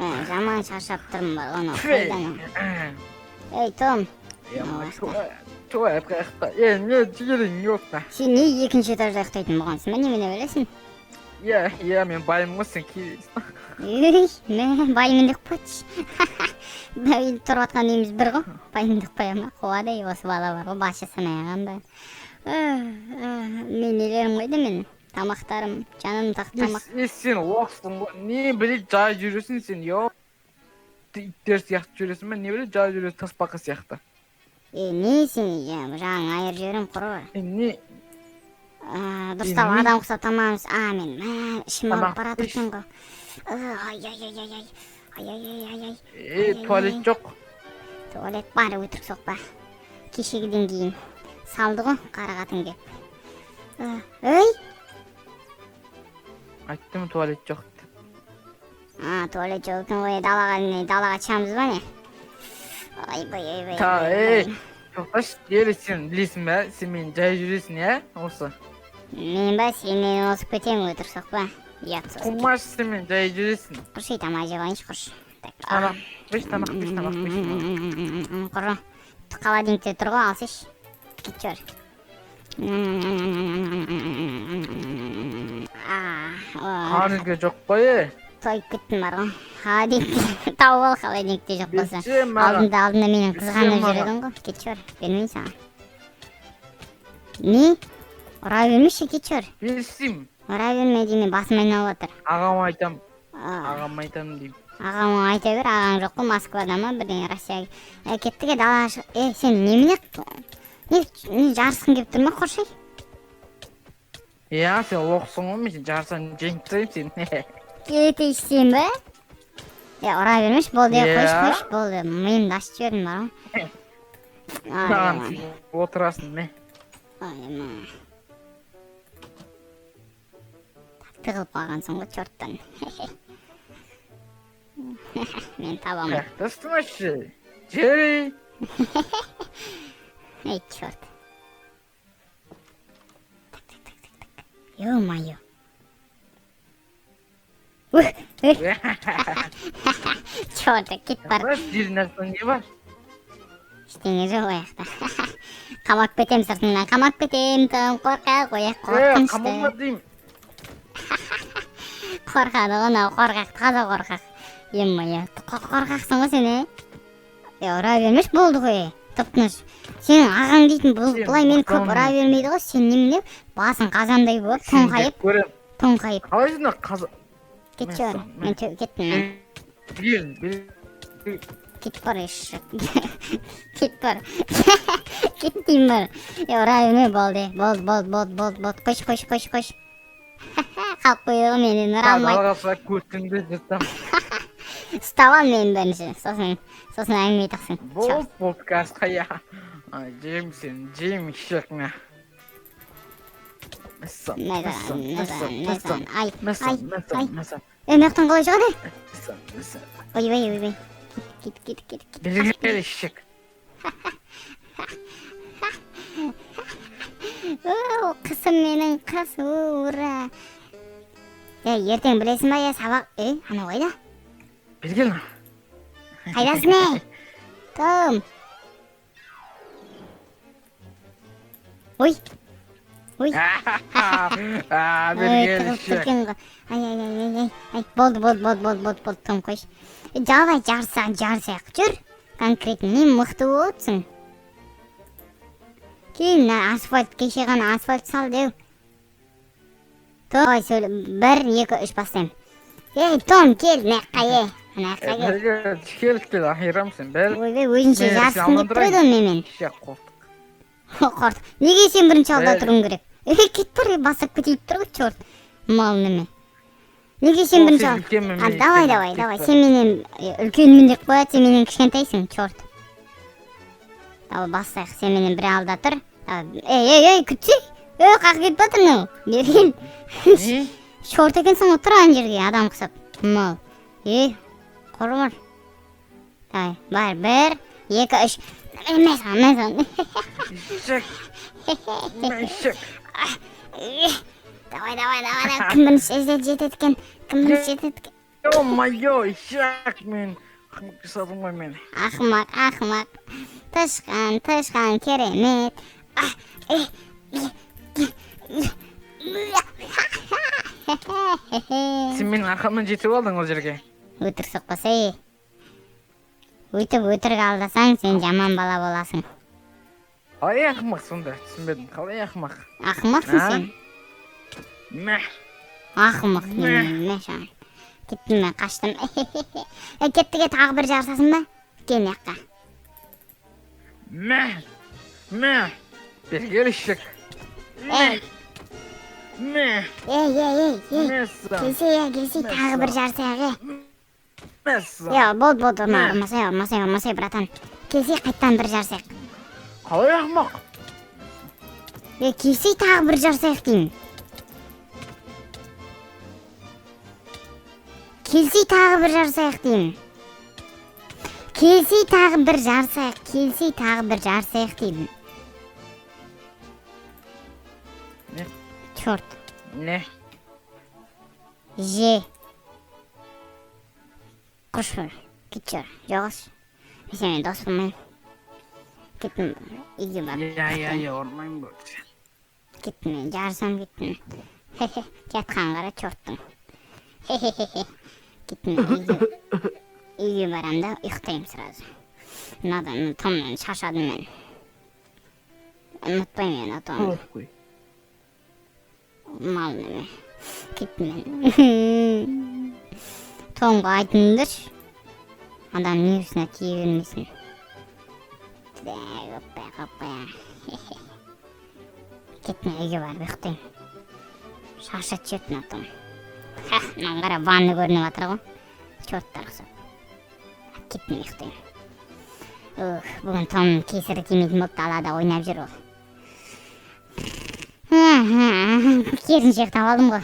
Жаман шаршап тұрмын бар, оны қойдан. Ей, Том. Туалет қаяқта. Не жерің жоқ та. Сен не екінші этажда ұйықтайтын болғансың ба, немене ойлайсың? Мен байымғысың кейдейсің. Мен байымын деп қойшы. Тұрып атқан үйіміз бір ғой, байым деп қояма. Қуадай осы бала бар ғой, басы санайғанда. Мен нелерім қойды мен, тамақтарым, жаным тамақ. Сен оқыстың ғой, не біле жай жүресің сен, иттер сияқты жүресің ба, не біле жай жүресің таспақы сияқты. Не сен, жағың айыр жерім құры бар. Не? Дұрыстап адам құсап тамамыз. Мен ішім алып барады екен ғой. Туалет жоқ. Туалет бар, өтірік соқпа. Кешегіден кейін салды ғой қарағатын кеп. Айттым туалет жоқ. Туалет жоқ екен ғой, далаға шығамыз ба не? Ойбай. Тоқташ, ері сен білесің бә, сен мен жай жүресің, осы? Мен ба, сенен осып кетемін, өтірік соқпа. Құмаш сен мен жай жүресің. Құршы, тамақ жеп айыншы, құршы. Тамақ. Құры, холодильникте тұр ғой, алсыш. Кет жөр. Қаныңға жоқ қой, Тойып кеттім бар ғой. Холодильникте тауып ал, холодильникте жоқ болса. Алдында менің қызғанып жүрегім ғой. Кет жөр, бермейін саған. Не? Ұра бермеші, кет жөр. Берсем. Ұра берме деймін, басым айналып отыр. Ағам айтам деймін. Ағама айта бер, ағаң жоқ қой, Москвада ма, бірден Россияға. Кеттіге далаға шық. Сен немене жарысқың кеп тұр ма, Қоршай? Сен оқысың ғой, мен жарысан жеңіп тұрайым сен. Кетейші сен бе? Ұра бермеш, болды, қойш, болды. Миымды ашып жібердім бар ғой. Маған отырасың, ме? Тығылып қалғансың ғой, чорттан. Мен табамын. Қаяқтасың ашы, жері. Ей, чорт. Ё-моё. Чорт, кет бар. Жері нәрсің не бар? Ештеңе жоқ ояқта. Қамап кетем сыртыңнан, қамап кетем, тым қорқақ, ояқ қорқынышты. Қамама деймін. Қорқады ғына, қорқақ, таза қорқақ. Ё-моё, қорқақсың ғой сен, ұра бермеш болды ғой, тұп-тыныш. Сенің ағаң дейтін бұлай мен көп ұра бермейді ғой, сен немене басың қазандай болып, тоңқайып. Қалай жына қаза... Кет жөр, мен кеттім мен. Кет бар еші. Кет бар. Кет дейм бар. Ұра берме болды, болды. Қойш. Қалып қойды ғой менен ұра алмайды. Далғаса көтіңді жұрттам. Ұстап ал мен бірінші, сосын әңгіме айтақсың. Болды, қасқая. Жем сен, жем шықна. Мәзан, ай. Мектен қалай жағады? Ойбай. Кет. Білгелі шық. Қысым менің қыс, ура. Ертең білесің ба, сабақ, ана қойда? Білгел. Қайдасың не? Том. Ой. Білгелі шық. Ай, болды, Том қойш. Жалай жарсақ жүр. Конкретно, не мұқты отсың. Кейін асфальт, кеше ғана асфальт сал деу. Том, сөйлі, 1, 2, 3 бастайым. Том, кел, нәққа Кел, ахирамсың, бәл. Ойбай, өзінше жарсың деп тұрады мен. Қорт. Неге сен бірінші алда тұруң керек? Кет бір басып кетейіп тұр ғой, чорт. Мал неме. Неге сен бірінші алда? Давай. Сен менен үлкенмін деп қояды, сен менен кішкентайсың, чорт. Бассайық, сен менен бір алда тұр. Ей, күтсек. Қақ кетіп батыр нау. Берген. Чорт екенсің отырған жерге, адам құсап. Мал. Құрғыр. Бар, 1, 2, 3. Мәзан. Шық. Давай. Кім бірінші жетеді екен? Кім бірінші жетеді екен? Ё-моё, шак мен. Жасадым ғой мен. Ақымақ. Тышқан, керемет. Сен менің арқамнан жетіп алдың ол жерге. Өтірік соқпаса, өйтіп өтірік алдасаң, сен жаман бала боласың. Қалай ақымақ сонда? Түсінбедім. Қалай ақымақ? Ақымақсың сен. Мәх. Ақымақ неме шан. Кеттім мен, қаштым. Кеттіге тағы бір жарысасың ба? Кел яққа. Мәх. Бергел ішік. Мәх. Келсе, тағы бір жарысайық. Мәссі. Болды, ұрмасай, братан. Келсе, қайттан бір жарысайық. Қалай ақымақ? Келсе, тағы бір жарысайық деймін. Келсе, тағы бір жарысайық деймін. Не? Чорт. Не? Же. Құш бол. Кет жор. Жоғыз. Мен дос болмайым. Кеттім. Үйге бар. Я, ұрмайым болды. Кеттім мен. Жарысам кеттім. Жатқан қара чорттың. Кеттім мен. Үйге барам да ұйықтайым сразу. Надан томнан шашадым мен. Ұмытпайым мен атауын. Мал неме. Кеттім мен. Томға айтыңдыр. Адам нервісіне тие бермесін. Қоппай. Кеттім үйге барып ұйықтайым. Шашат жеттім атауын. Маған қара ванны көрініп атыр ғой. Чорттар құсап. Кеттім ұйықтайым. Бүгін Том кесірі тимейтін болып далада ойнап жүр ол. Керісінше ұйықтап алдым ғой.